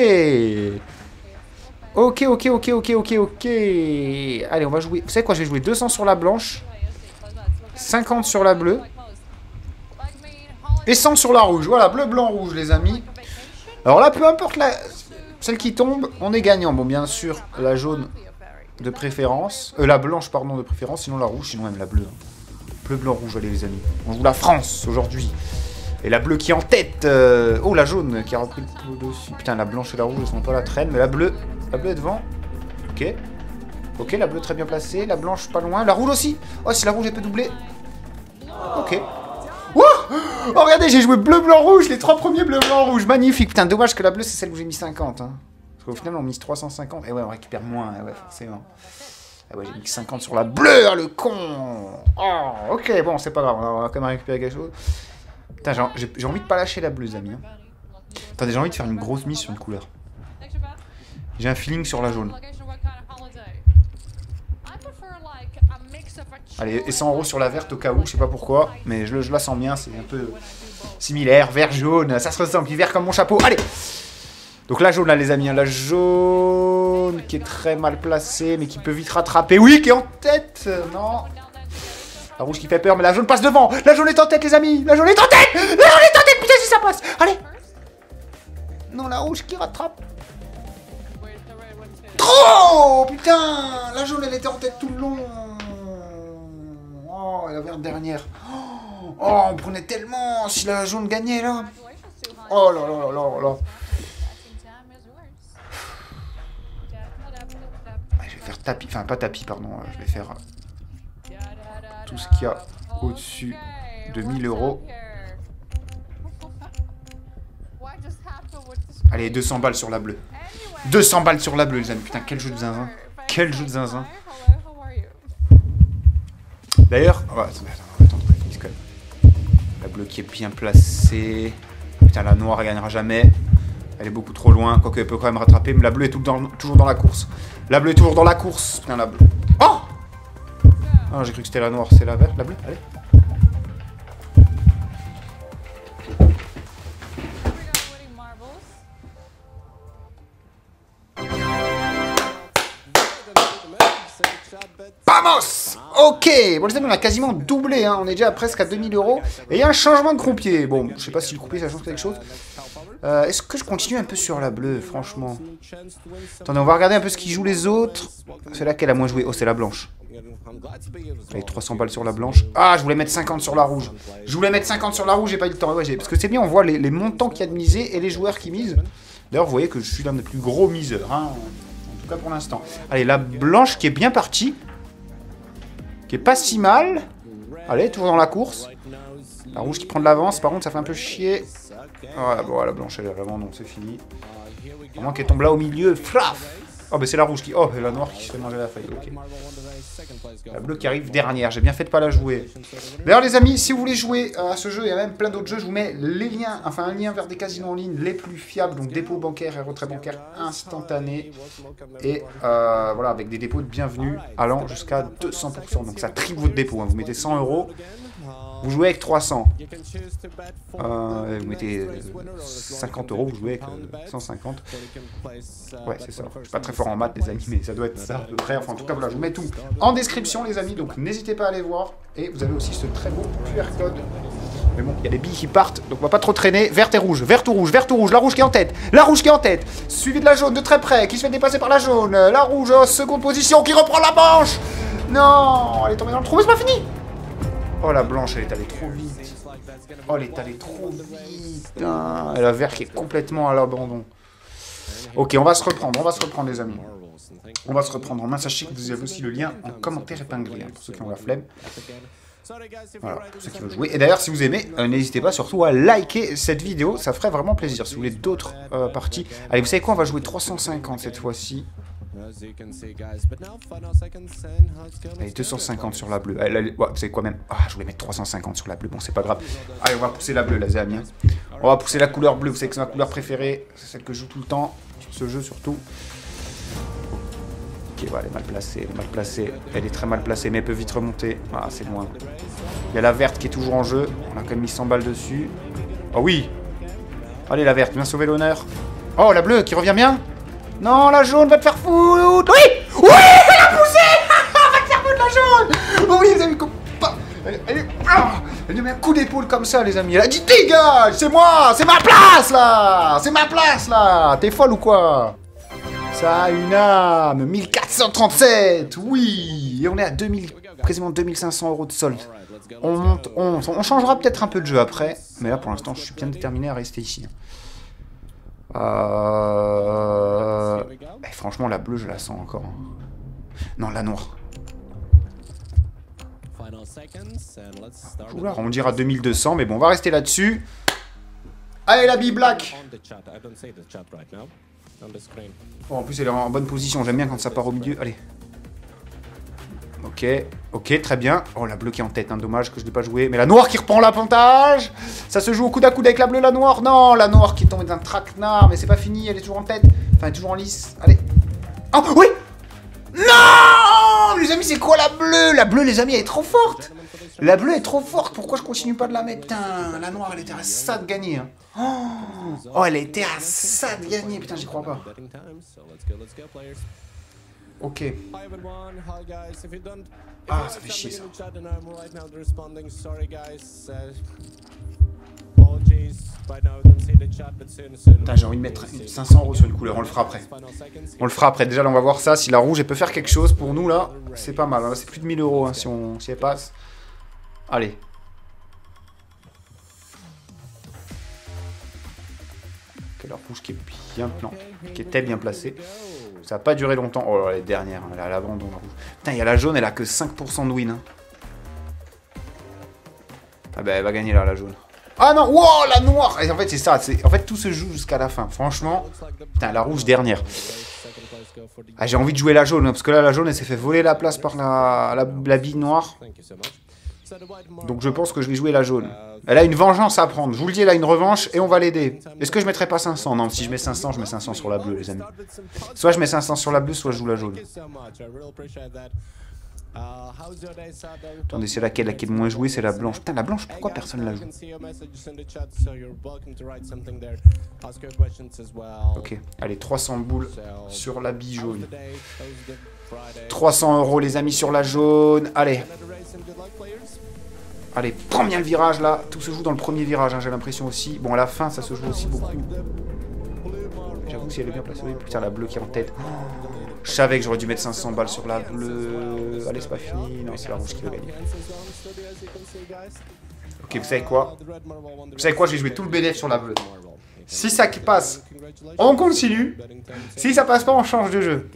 A: Ok. Allez, on va jouer. Vous savez quoi, je vais jouer 200 sur la blanche. 50 sur la bleue. Et 100 sur la rouge. Voilà, bleu, blanc, rouge, les amis. Alors là, peu importe celle qui tombe, on est gagnant. Bon, bien sûr, la jaune de préférence. La blanche, pardon, de préférence. Sinon la rouge, sinon même la bleue. Bleu, blanc, rouge, allez, les amis. On joue la France aujourd'hui. Et la bleue qui est en tête. Oh, la jaune qui a repris le dessus. Putain, la blanche et la rouge, elles sont pas la traîne. Mais la bleue est devant. Ok. Ok, la bleue très bien placée. La blanche pas loin. La rouge aussi. Oh, si la rouge, elle peut doubler. Ok. Oh, regardez, j'ai joué bleu, blanc, rouge. Les 3 premiers bleu, blanc, rouge. Magnifique. Putain, dommage que la bleue, c'est celle où j'ai mis 50. Hein. Parce qu'au final, on mise 350. Et ouais, on récupère moins. Ouais, forcément. Ah ouais, j'ai mis 50 sur la bleue, hein, le con. Oh, ok, bon, c'est pas grave. On va quand même récupérer quelque chose. Putain, j'ai envie de pas lâcher la bleue, les amis. Hein. Attendez, j'ai envie de faire une grosse mise sur une couleur. J'ai un feeling sur la jaune. Allez, et 100 € sur la verte au cas où, je sais pas pourquoi. Mais je la sens bien, c'est un peu similaire. Vert, jaune, ça se ressemble. Puis vert comme mon chapeau. Allez! Donc la jaune, là, les amis. Hein, la jaune qui est très mal placée, mais qui peut vite rattraper. Oui, qui est en tête! Non. La rouge qui fait peur, mais la jaune passe devant. La jaune est en tête, les amis. La jaune est en tête. La jaune est en tête, putain, si ça passe. Allez. Non, la rouge qui rattrape. Trop. Putain. La jaune, elle était en tête tout le long. Oh, et la verte dernière. Oh, on prenait tellement si la jaune gagnait, là. Oh là là là là. Je vais faire tapis. Enfin, pas tapis, pardon. Je vais faire... tout ce qu'il y a au-dessus de 1000 €. Allez, 200 balles sur la bleue. 200 balles sur la bleue, les amis. Putain, quel jeu de zinzin. Quel jeu de zinzin. D'ailleurs... Oh, attends, quand même. La bleue qui est bien placée. Putain, la noire, elle gagnera jamais. Elle est beaucoup trop loin. Quoique, elle peut quand même rattraper. Mais la bleue est toujours dans la course. La bleue est toujours dans la course. Putain, la bleue. Oh! Ah, j'ai cru que c'était la noire, c'est la verte, la bleue, allez. Vamos! Ok! Bon, les amis, on a quasiment doublé, hein. On est déjà presque à 2000 €. Et il y a un changement de croupier. Bon, je sais pas si le croupier, ça change quelque chose. Est-ce que je continue un peu sur la bleue, franchement? Attendez, on va regarder un peu ce qu'ils jouent les autres. C'est laquelle a moins joué? Oh, c'est la blanche. Allez, 300 balles sur la blanche. Ah, je voulais mettre 50 sur la rouge. Je voulais mettre 50 sur la rouge, j'ai pas eu le temps. Ouais, parce que c'est bien, on voit les montants qu'il y a de misés et les joueurs qui misent. D'ailleurs, vous voyez que je suis l'un des plus gros miseurs, hein, en tout cas pour l'instant. Allez, la blanche qui est bien partie. Qui est pas si mal. Allez, toujours dans la course. La rouge qui prend de l'avance, par contre, ça fait un peu chier. Voilà, bon, la blanche, elle est vraiment, non, c'est fini. Vraiment qu'elle tombe là au milieu. Fraf! Oh, bah c'est la rouge qui... Oh, la noire qui se fait manger la feuille, ok. La bleue qui arrive dernière, j'ai bien fait de pas la jouer. D'ailleurs, les amis, si vous voulez jouer à ce jeu, il y a même plein d'autres jeux, je vous mets les liens, enfin un lien vers des casinos en ligne les plus fiables, donc dépôt bancaire et retrait bancaire instantané. Et voilà, avec des dépôts de bienvenue allant jusqu'à 200%. Donc ça triple votre dépôt, hein. Vous mettez 100 €. Vous jouez avec 300. Vous mettez 50 €, vous jouez avec 150. Ouais, c'est ça. Je suis pas très fort en maths, les amis, mais ça doit être ça à peu près. Enfin, en tout cas, voilà, je vous mets tout en description, les amis. Donc, n'hésitez pas à aller voir. Et vous avez aussi ce très beau QR code. Mais bon, il y a des billes qui partent, donc on va pas trop traîner. Verte et rouge, verte ou rouge, verte ou rouge. La rouge qui est en tête. La rouge qui est en tête. Suivi de la jaune de très près, qui se fait dépasser par la jaune. La rouge en seconde position, qui reprend la manche. Non, elle est tombée dans le trou, mais c'est pas fini. Oh, la blanche, elle est allée trop vite. Oh, elle est allée trop vite. Putain. Et la verte qui est complètement à l'abandon. Ok, on va se reprendre, les amis. On va se reprendre en main. Sachez que vous avez aussi le lien en commentaire épinglé, hein, pour ceux qui ont la flemme. Voilà, pour ceux qui veulent jouer. Et d'ailleurs, si vous aimez, n'hésitez pas surtout à liker cette vidéo. Ça ferait vraiment plaisir. Si vous voulez d'autres parties. Allez, vous savez quoi? On va jouer 350 cette fois-ci. Allez, 250 sur la bleue. Allez, ouais, vous savez quoi même? Ah, je voulais mettre 350 sur la bleue. Bon, c'est pas grave. Allez, on va pousser la bleue, les amis. On va pousser la couleur bleue. Vous savez que c'est ma couleur préférée. C'est celle que je joue tout le temps. Sur ce jeu, surtout. Ok, ouais, elle est mal placée. Elle est mal placée. Elle est très mal placée, mais elle peut vite remonter. Ah, c'est loin. Il y a la verte qui est toujours en jeu. On a quand même mis 100 balles dessus. Oh oui! Allez, la verte, viens sauver l'honneur. Oh, la bleue qui revient bien. Non, la jaune va te faire foutre. Oui. Oui, elle a poussé. Va te faire foutre la jaune. Oui, les amis, elle lui met un coup d'épaule comme ça, les amis. Elle a dit dégage, c'est moi, c'est ma place là. C'est ma place là. T'es folle ou quoi? Ça a une âme. 1437, oui. Et on est à 2000, quasiment 2500 € de solde. On monte, on changera peut-être un peu de jeu après. Mais là, pour l'instant, je suis bien déterminé à rester ici. Franchement, la bleue, je la sens encore. Non, la noire. Oula, on dira 2200, mais bon, on va rester là-dessus. Allez, la bille black. Oh, en plus, elle est en bonne position. J'aime bien quand ça part au milieu. Allez. Ok, ok, très bien. Oh, la bleue qui est en tête, hein. Dommage que je ne l'ai pas joué. Mais la noire qui reprend l'avantage. Ça se joue au coude à coude avec la bleue, la noire. Non, la noire qui est tombée d'un traquenard. Mais c'est pas fini, elle est toujours en tête. Enfin, elle est toujours en lice. Allez. Oh, oui. Non, les amis, c'est quoi la bleue? La bleue, les amis, elle est trop forte. La bleue est trop forte. Pourquoi je continue pas de la mettre? Putain, la noire, elle était à ça de gagner. Hein. Oh, elle était à ça de gagner. Putain, j'y crois pas. Ok. Ah, ça fait chier ça. Putain, j'ai envie de mettre 500 € sur une couleur. On le fera après. On le fera après. Déjà, là, on va voir ça. Si la rouge, elle peut faire quelque chose pour nous, là, c'est pas mal. C'est plus de 1000 € hein, si elle passe. Allez. La rouge qui est bien plantée, qui était bien placée. Ça n'a pas duré longtemps. Oh là, les dernières, elle a l'abandon, la rouge. Putain, il y a la jaune, elle a que 5% de win. Hein. Ah bah, elle va gagner là, la jaune. Ah non, wow, la noire. Et en fait, c'est ça. En fait, tout se joue jusqu'à la fin. Franchement, putain, la rouge dernière. Ah, j'ai envie de jouer la jaune, parce que là, la jaune, elle s'est fait voler la place par la bille noire. Donc je pense que je vais jouer la jaune. Elle a une vengeance à prendre. Je vous le dis, elle a une revanche et on va l'aider. Est-ce que je mettrai pas 500? Non, si je mets 500, je mets 500 sur la bleue, les amis. Soit je mets 500 sur la bleue, soit je joue la jaune. Attendez, c'est laquelle qui est le moins jouée? C'est la blanche. Putain, la blanche, pourquoi personne la joue? Ok, allez, 300 boules sur la bille jaune. 300 € les amis sur la jaune. Allez. Allez, prends bien le virage là. Tout se joue dans le premier virage, hein, j'ai l'impression aussi. Bon, à la fin, ça se joue aussi beaucoup. J'avoue, si elle est bien placée. Putain, la bleue qui est en tête. Oh, je savais que j'aurais dû mettre 500 balles sur la bleue. Allez, c'est pas fini. Non, c'est la rouge qui va gagner. Ok, vous savez quoi? Vous savez quoi? Je vais jouer tout le bénéfice sur la bleue. Si ça passe, on continue. Si ça passe pas, on change de jeu.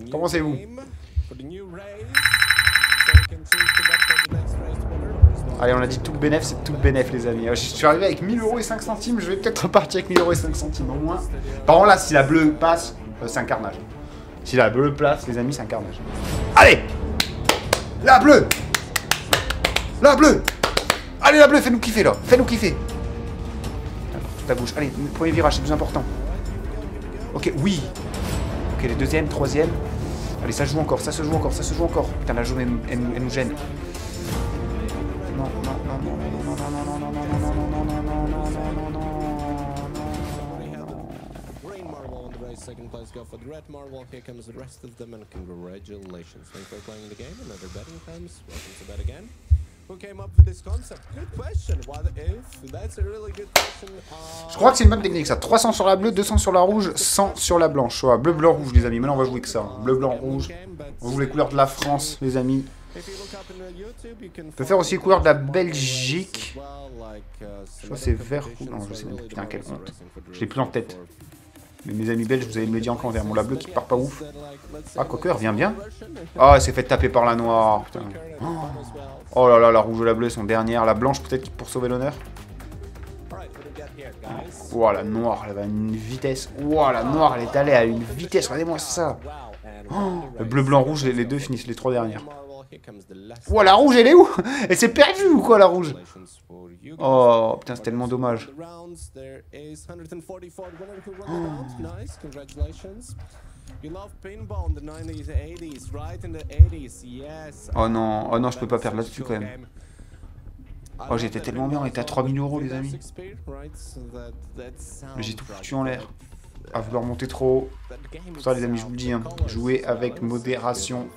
A: Comment pensez-vous? Allez, on a dit tout le bénéf, c'est tout le bénéf, les amis. Je suis arrivé avec 1000 € et 5 centimes. Je vais peut-être repartir avec 1000 € et 5 centimes au moins. Par contre, là, si la bleue passe, c'est un carnage. Si la bleue passe, les amis, c'est un carnage. Allez! La bleue! La bleue! Allez, la bleue, fais-nous kiffer là. Fais-nous kiffer. Toute à gauche. Allez, le premier virage, c'est plus important. Ok, oui. Ok, les deuxième, troisième. Allez, ça joue encore, ça se joue encore, ça se joue encore. Putain, la jaune, elle nous gêne. Non, non, non, non, non, non, non, non, non, non, non, non, non, non, non, non, non. Second place go for the red marble. Here comes the rest of them, and congratulations. Thanks for playing the game. Another betting times. Welcome to bet again. Who came up with this concept? Good question. What if? That's a really good question. Je crois que c'est une bonne technique ça. 300 sur la bleue, 200 sur la rouge, 100 sur la blanche. Ouais, bleu, blanc, rouge, les amis. Maintenant, on va jouer que ça. Bleu, blanc, rouge. On joue les couleurs de la France, les amis. On peut faire aussi les couleurs de la Belgique. Je crois que c'est vert ou non, je sais même. Putain, quelle honte. Je l'ai plus en tête. Mais mes amis belges, vous allez me le dire encore envers. Bon, la bleue qui part pas ouf. Ah, quoique, elle revient bien. Ah, elle s'est fait taper par la noire. Putain. Oh là là, la rouge et la bleue sont dernières. La blanche, peut-être pour sauver l'honneur. Oh, la noire, elle va à une vitesse. Oh, la noire, elle est allée à une vitesse. Regardez-moi ça. Oh, le bleu, blanc, rouge, les deux finissent les trois dernières. Oh, la rouge, elle est où? Elle s'est perdue ou quoi, la rouge? Oh, putain, c'est tellement dommage. Oh non, je peux pas perdre là-dessus quand même. Oh, j'étais tellement bien, on était à 3000 € les amis. Mais j'ai tout foutu en l'air. à vouloir monter trop haut. Pour ça, les amis, je vous le dis, hein, jouez avec modération.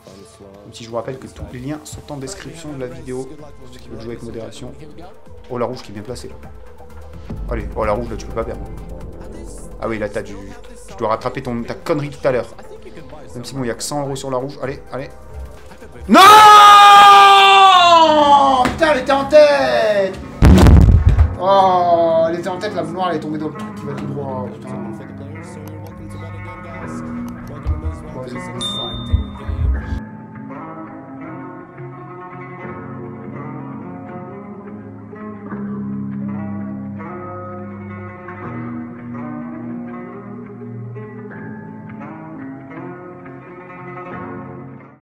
A: Même si je vous rappelle que tous les liens sont en description de la vidéo. Pour ceux qui veulent jouer avec modération. Oh, la rouge qui est bien placée, là. Allez, oh, la rouge, là, tu peux pas perdre. Ah oui, là, tu dois rattraper ta connerie tout à l'heure. Même si bon, il n'y a que 100 € sur la rouge. Allez, allez. Non! Putain, elle était en tête! Oh, elle était en tête, la noire, elle est tombée dans le truc qui va tout droit. Putain.